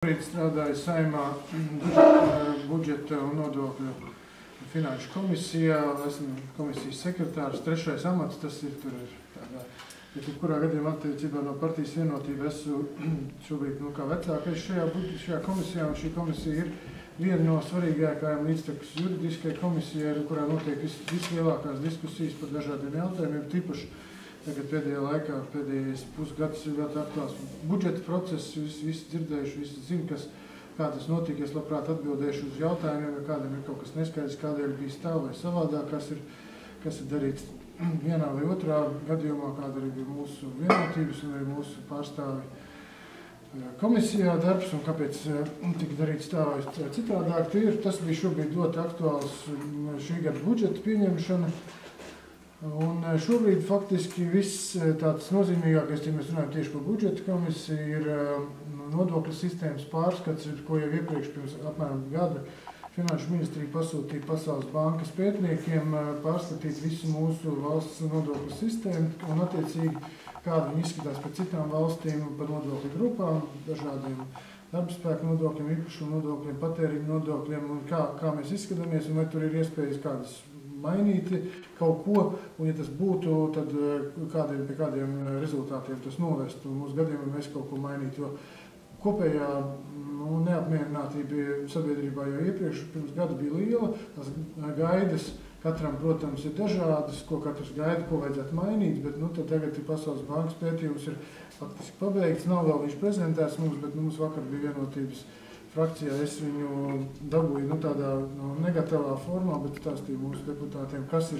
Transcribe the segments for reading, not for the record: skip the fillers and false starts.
Šobrīd strādāju Saeimā budžeta un nodokļu finanšu komisijā. Esmu komisijas sekretārs, 3. amats, tas ir tur tādā. Bet kurā gadījumā attiecībā no partijas Vienotība esmu šobrīd kā vecākais šajā komisijā, un šī komisija ir viena no svarīgākajām līdztekus juridiskai komisijai, kurā notiek vislielākās diskusijas par dažādiem jautājumiem, tīpaši tagad pēdējā laikā, pēdējais pusgads ir ļoti aktuāls budžeta process, visi dzirdējuši, visi zina, kā tas notika. Es labprāt atbildēšu uz jautājumiem, ja kādam ir kaut kas neskaidrs, kādēļ bija tā vai savādāk, kas ir darīts vienā vai otrā gadījumā, kāda arī bija mūsu vienotības un arī mūsu pārstāvi komisijā darbs un kāpēc tika darīts tā vai citādāk. Tas bija šobrīd ļoti aktuāls šī gada budžeta pieņemšana. Un šobrīd faktiski viss tāds nozīmīgākais, ja mēs runājam tieši par budžeta komisiju, ir nodokļu sistēmas pārskats, ko jau iepriekš pirms apmēram gada Finanšu ministrija pasūtīja Pasaules bankas pētniekiem pārskatīt visu mūsu valsts nodokļu sistēmu un attiecīgi kāda viņi izskatās par citām valstīm, par nodokļu grupām, dažādiem darbspēku nodokļiem, īpašumu nodokļiem, patēriņu nodokļiem un kā mēs izskatāmies un vai tur ir iespējas kādas mainīt kaut ko, un ja tas būtu, tad pie kādiem rezultātiem tas novest. Un mūsu gadījumā mēs kaut ko mainītu, jo kopējā neapmierinātība sabiedrībā jau iepriekš pirms gada bija liela. Tās gaidas katram, protams, ir dažādas, ko katrs gaida, ko vajadzētu mainīt, bet tad tagad Pasaules bankas pētījums ir faktiski pabeigts. Nav vēl viņš prezentēts mums, bet mums vakar bija Vienotības frakcijā, es viņu dabūju tādā negatīvā formā, bet stāstīju mūsu deputātiem, kas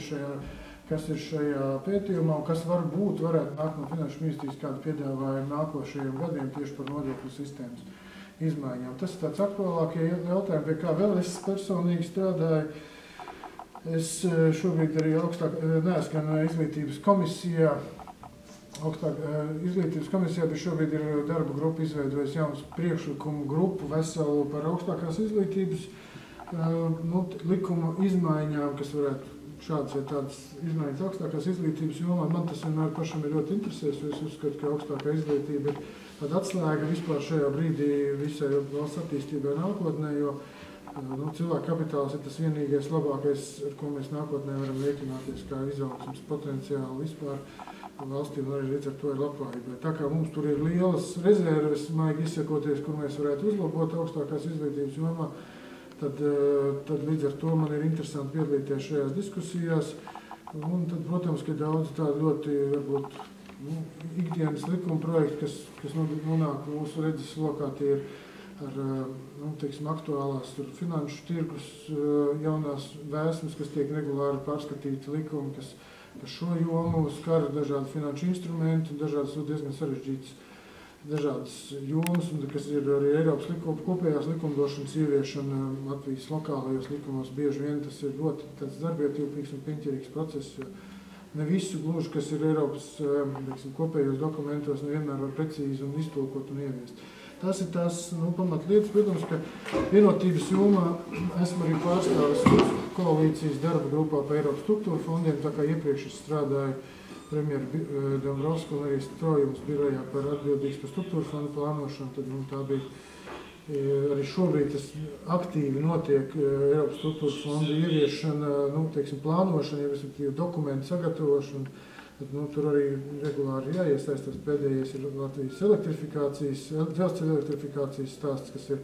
ir šajā pētījumā un kas varētu nākt no Finanšu ministrijas kādu piedāvājumu nākošajiem gadiem tieši par nodokļu sistēmas izmaiņām. Tas ir tāds aktuālākie jautājumi, pie kā vēl es personīgi strādāju. Es šobrīd arī neesmu izglītības komisijā. Izglītības komisijā, bet šobrīd ir darba grupa izveidojusi jaunas priekšlikumu grupu veselu par augstākās izglītības likuma izmaiņām, kas varētu šādas vai tādas izmaiņas augstākās izglītības jomā. Man tas vienmēr pašam ir ļoti interesēs, jo es uzskatu, ka augstākā izglītība ir tāda atslēga vispār šajā brīdī visai valsts attīstībai nākotnē, jo cilvēka kapitāls ir tas vienīgais labākais, ar ko mēs nākotnē varam rēķināties kā izaugsmes potenciāli vispār valstīm, un arī līdz ar to ir labklājībai. Tā kā mums tur ir lielas rezerves, maigi izsakoties, kur mēs varētu uzlabot augstākās izglītības jomā, tad līdz ar to man ir interesanti piedalīties šajās diskusijās. Un tad, protams, ka daudz tādu ļoti, varbūt, ikdienas likuma projekti, kas nonāk mūsu redzes lokā, tie ir ar aktuālās finanšu tirgus jaunās vēsmas, kas tiek regulāri pārskatīti likumi, kas šo jomu skar dažādi finanšu instrumenti, dažādas diezgan sarežģītas dažādas jomas, kas ir arī Eiropas kopējās likumdošanas ieviešana Latvijas lokālajos likumos. Bieži vien tas ir ļoti tāds darbietilpīgs un piņķerīgs process, jo ne visu gluži, kas ir Eiropas kopējos dokumentos, nevienmēr var precīzi un iztulkot un ieviest. Tas ir tās pamatlietas. Protams, ka vienotības jomā esmu arī pārstāvis koalīcijas darba grupā par Eiropas struktūra fondiem, tā kā iepriekš es strādāju premjeru Dombrovsku un arī Strojums birojā par atbildīgs par struktūra fondu plānošanu, tad tā bija arī šobrīd tas aktīvi notiek Eiropas struktūra fondu ieviešana, plānošana, respektīvi dokumentu sagatavošana. Tur arī regulāri jāiesaistās. Pēdējais ir Latvijas dzelzceļa elektrifikācijas stāsts, kas ir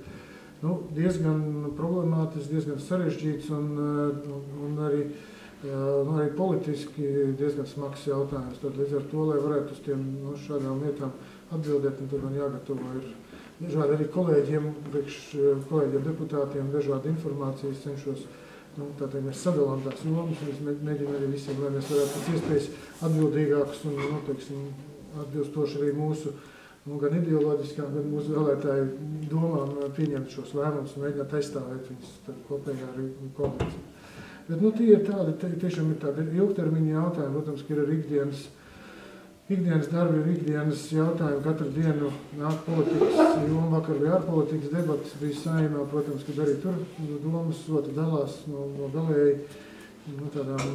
diezgan problemātisks, diezgan sarežģīts un arī politiski diezgan smags jautājums. Tad līdz ar to, lai varētu uz tiem šādām lietām atbildēt, tad man jāgatavo ir dažādi arī kolēģiem deputātiem, dažādi informācijas cenšos. Tātad mēs sadalām tās jomas, un es mēģinu arī visiem, lai mēs varētu pēc iespējas atbildīgākus un atbilstoši arī mūsu gan ideoloģiskām, gan mūsu vēlētāju domām pieņemt šos lēmumus un mēģināt aizstāvēt viņus kopējā arī koalīcijā. Bet tie ir tādi, tiešām ir tādi ilgtermiņa jautājumi, protams, ka ir arī ikdienas darbi, ir ikdienas jautājumi, katru dienu nāk politikas joma, vakar bija ārpolitikas debatas, bija Saeimā, protams, kad arī tur domas ļoti dalās no galēji tādām,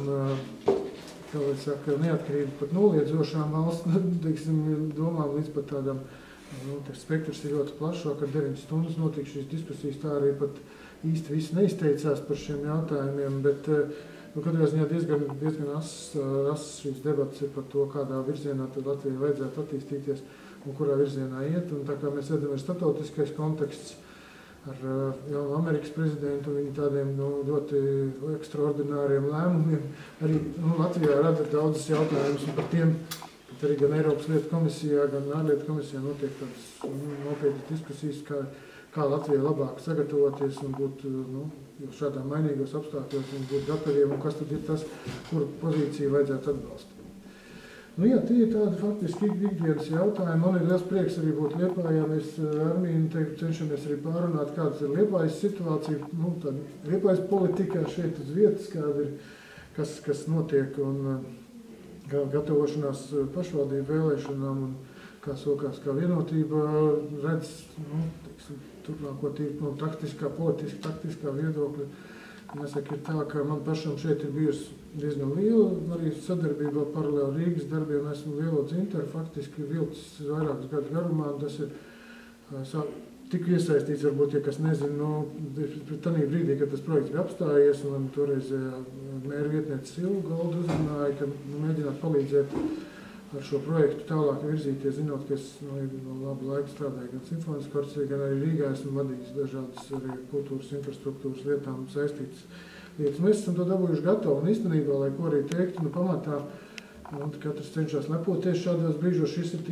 kā lai saka, neatkarīgi pat noliedzošām valsts, domām līdz pat tādām Tas spektrs ir ļoti plašs, vakar 9 stundas notika šīs diskusijas, tā arī pat īsti visi neizteicās par šiem jautājumiem, bet katrā ziņā diezgan asas šīs debatas ir par to, kādā virzienā tad Latvijai vajadzētu attīstīties un kurā virzienā iet. Un tā kā mēs redzam, ir starptautiskais konteksts ar jaunu Amerikas prezidentu un viņu tādiem ļoti ekstraordināriem lēmumiem. Arī Latvijā rada daudzas jautājumus par tiem, bet arī gan Eiropas lietu komisijā, gan ārlietu komisijā notiek tādas nopietnas diskusijas, kā Latvijai labāk sagatavoties un būt šādā mainīgos apstākļos un būt gataviem, un kas tad ir tas, kuru pozīciju vajadzētu atbalstīt. Jā, tie ir tādi faktiski ikdienas jautājumi. Man ir liels prieks arī būt Liepājā. Mēs ar Armīnu cenšamies arī pārunāt, kādas ir Liepājas situācija, tāda Liepājas politikā šeit uz vietas, kāda ir, kas notiek un gatavošanās pašvaldību vēlēšanām un kā sokās, kā vienotība redz, turpmāko tīri taktiskā, politiski taktiskā viedokļa. Jāsaka, ir tā, ka man pašam šeit ir bijusi diezgan liela arī sadarbība paralēli Rīgas darbiem. Esmu lielo dzintaru faktiski vilcis vairākus gadu garumā, un tas ir tik iesaistīts, varbūt, ja kas nezinu, tādā brīdī, kad tas projekts bija apstājies, un toreizējā mēra vietniece Silva Golda uzrunāja, ka mēģināt palīdzēt ar šo projektu tālāk virzīties, zinot, ka es no labu laiku strādāju gan simfoniskā orķestrī, gan arī Rīgā esmu vadījis dažādas arī kultūras infrastruktūras lietām saistītas lietas. Mēs esam to dabūjuši gatavu, un īstenībā, lai ko arī teiktu, pamatā, katrs cenšas lepoties šādos brīžos, šis ir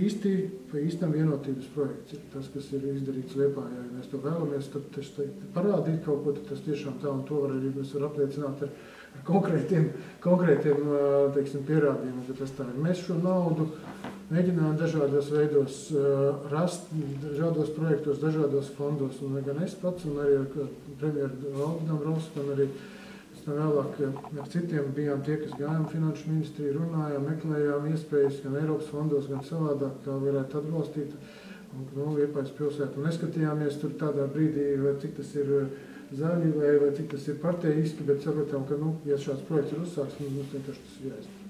īsti pa īstam vienotības projekts. Tas, kas ir izdarīts Liepājā, ja mēs to vēlamies, tad tas parādīt kaut ko, tad tas tiešām tā, un to var arī mēs var apliecināt ar konkrētiem pierādījumiem, ka tas tā ir. Mēs šo naudu mēģinām dažādos veidos rast, dažādos projektos, dažādos fondos, un gan es pats, un arī ar premjeru Valdu Dombrovsku, un arī vēlāk ar citiem bijām tie, kas gājām finanšu ministriju, runājām, meklējām iespējas gan Eiropas fondos, gan savādāk, kā varētu atbalstīt Liepājas pilsētu. Un neskatījāmies tur tādā brīdī, vai cik tas ir zaļi vai cik tas ir parteiski, bet sapratām, ka, ja šāds projekts ir uzsāks, mums vienkārši tas ir jāizdara.